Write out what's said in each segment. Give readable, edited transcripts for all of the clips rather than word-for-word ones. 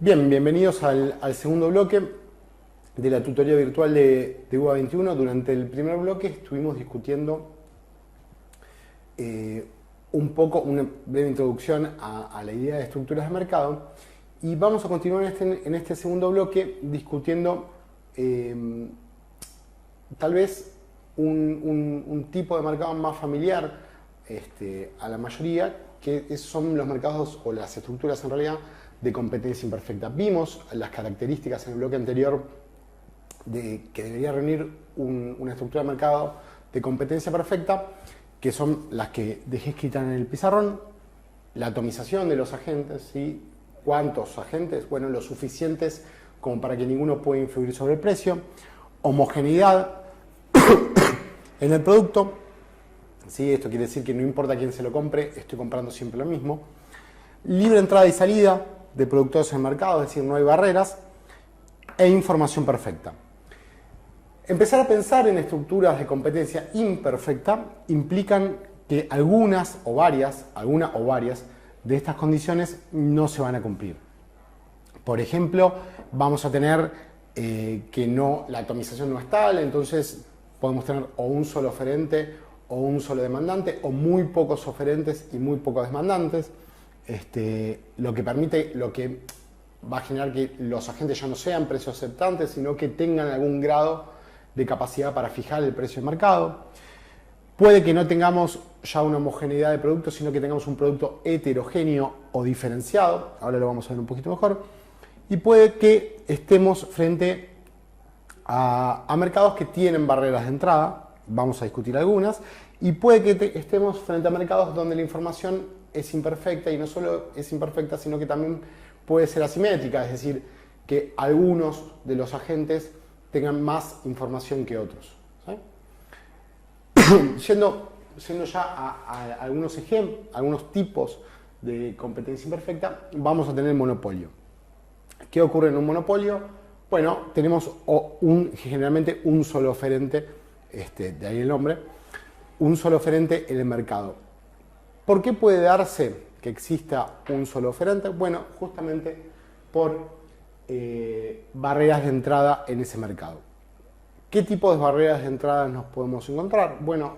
Bien, bienvenidos al segundo bloque de la tutoría virtual de UA21. Durante el primer bloque estuvimos discutiendo un poco, una breve introducción a la idea de estructuras de mercado, y vamos a continuar en este segundo bloque discutiendo tal vez un tipo de mercado más familiar a la mayoría, que son los mercados o las estructuras en realidad de competencia imperfecta. Vimos las características en el bloque anterior de que debería reunir una estructura de mercado de competencia perfecta, que son las que dejé escritas en el pizarrón: la atomización de los agentes, ¿sí? ¿Cuántos agentes? Bueno, lo suficientes como para que ninguno pueda influir sobre el precio. Homogeneidad en el producto, ¿sí? Esto quiere decir que no importa quién se lo compre, estoy comprando siempre lo mismo. Libre entrada y salida de productores en el mercado, es decir, no hay barreras. E información perfecta. Empezar a pensar en estructuras de competencia imperfecta implican que alguna o varias de estas condiciones no se van a cumplir. Por ejemplo, vamos a tener que la atomización no es tal, entonces podemos tener o un solo oferente o un solo demandante, o muy pocos oferentes y muy pocos demandantes, lo que va a generar que los agentes ya no sean precios aceptantes, sino que tengan algún grado de capacidad para fijar el precio de mercado. Puede que no tengamos ya una homogeneidad de productos, sino que tengamos un producto heterogéneo o diferenciado. Ahora lo vamos a ver un poquito mejor. Y puede que estemos frente a mercados que tienen barreras de entrada. Vamos a discutir algunas. Y puede que estemos frente a mercados donde la información es imperfecta, y no solo es imperfecta, sino que también puede ser asimétrica, es decir, que algunos de los agentes tengan más información que otros, ¿sí? Yendo ya a algunos ejemplos, algunos tipos de competencia imperfecta, vamos a tener monopolio. ¿Qué ocurre en un monopolio? Bueno, tenemos generalmente un solo oferente, de ahí el nombre, un solo oferente en el mercado. ¿Por qué puede darse que exista un solo oferente? Bueno, justamente por barreras de entrada en ese mercado. ¿Qué tipo de barreras de entrada nos podemos encontrar? Bueno,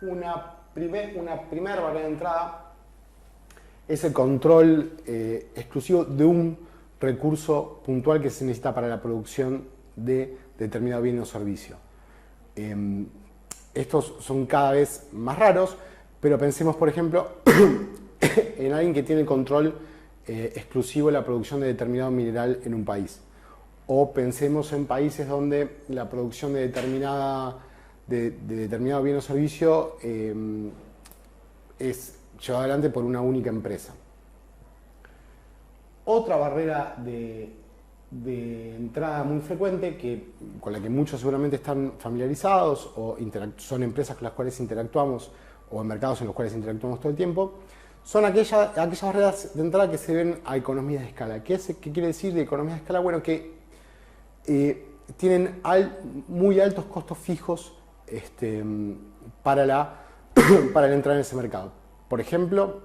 una primera barrera de entrada es el control exclusivo de un recurso puntual que se necesita para la producción de determinado bien o servicio. Estos son cada vez más raros, pero pensemos, por ejemplo, en alguien que tiene control exclusivo de la producción de determinado mineral en un país. O pensemos en países donde la producción de determinado bien o servicio es llevada adelante por una única empresa. Otra barrera de entrada muy frecuente, con la que muchos seguramente están familiarizados o son empresas con las cuales interactuamos, o en mercados en los cuales interactuamos todo el tiempo, son aquellas barreras de entrada que se deben a economías de escala. ¿Qué quiere decir de economías de escala? Bueno, que tienen muy altos costos fijos para la entrada en ese mercado. Por ejemplo,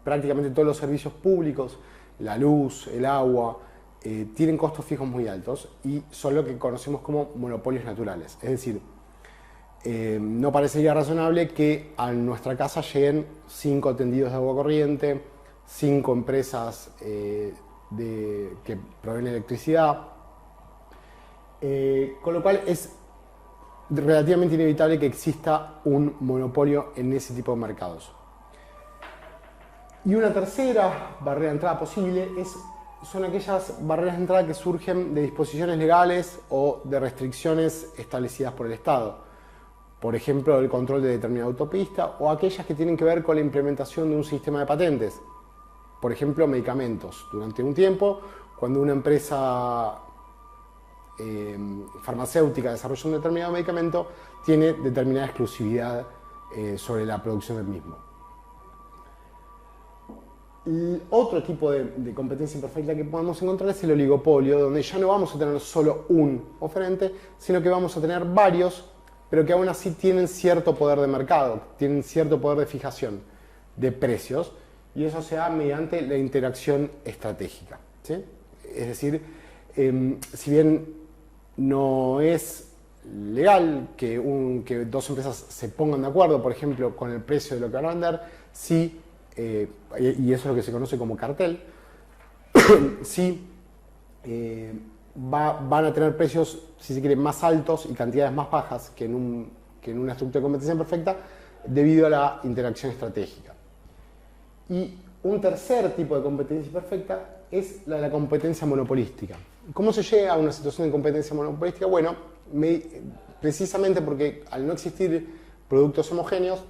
prácticamente todos los servicios públicos, la luz, el agua, tienen costos fijos muy altos y son lo que conocemos como monopolios naturales. Es decir, no parecería razonable que a nuestra casa lleguen 5 tendidos de agua corriente, 5 empresas que proveen electricidad, con lo cual es relativamente inevitable que exista un monopolio en ese tipo de mercados. Y una tercera barrera de entrada posible son aquellas barreras de entrada que surgen de disposiciones legales o de restricciones establecidas por el Estado. Por ejemplo, el control de determinada autopista, o aquellas que tienen que ver con la implementación de un sistema de patentes. Por ejemplo, medicamentos. Durante un tiempo, cuando una empresa farmacéutica desarrolla un determinado medicamento, tiene determinada exclusividad sobre la producción del mismo. Otro tipo de competencia imperfecta que podemos encontrar es el oligopolio, donde ya no vamos a tener solo un oferente, sino que vamos a tener varios, pero que aún así tienen cierto poder de mercado, tienen cierto poder de fijación de precios, y eso se da mediante la interacción estratégica. ¿sí? Es decir, si bien no es legal que dos empresas se pongan de acuerdo, por ejemplo, con el precio de lo que van a vender, sí, y eso es lo que se conoce como cartel, sí van a tener precios, si se quiere, más altos y cantidades más bajas que en una estructura de competencia perfecta debido a la interacción estratégica. Y un tercer tipo de competencia perfecta es la de la competencia monopolística. ¿Cómo se llega a una situación de competencia monopolística? Bueno, precisamente porque al no existir productos homogéneos,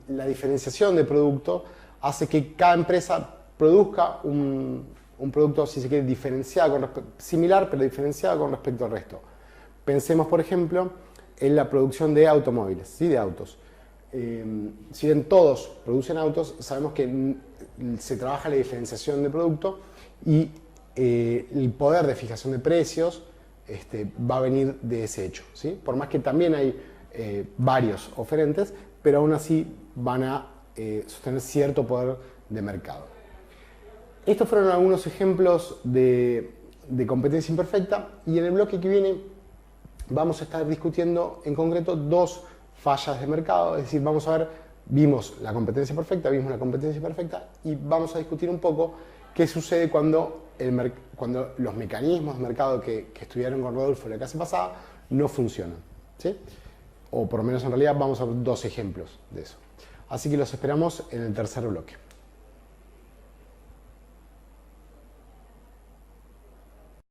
la diferenciación de producto hace que cada empresa produzca un producto, si se quiere, diferenciado, similar pero diferenciado con respecto al resto. Pensemos, por ejemplo, en la producción de automóviles, ¿sí? De autos. Si bien todos producen autos, sabemos que se trabaja la diferenciación de producto y el poder de fijación de precios va a venir de ese hecho, ¿sí? Por más que también hay varios oferentes, pero aún así van a sostener cierto poder de mercado. Estos fueron algunos ejemplos de competencia imperfecta y en el bloque que viene vamos a estar discutiendo en concreto dos fallas de mercado, es decir, vamos a ver, vimos la competencia perfecta, vimos la competencia perfecta y vamos a discutir un poco qué sucede cuando los mecanismos de mercado que estudiaron con Rodolfo la clase pasada no funcionan, ¿sí? O por lo menos en realidad vamos a ver dos ejemplos de eso. Así que los esperamos en el tercer bloque.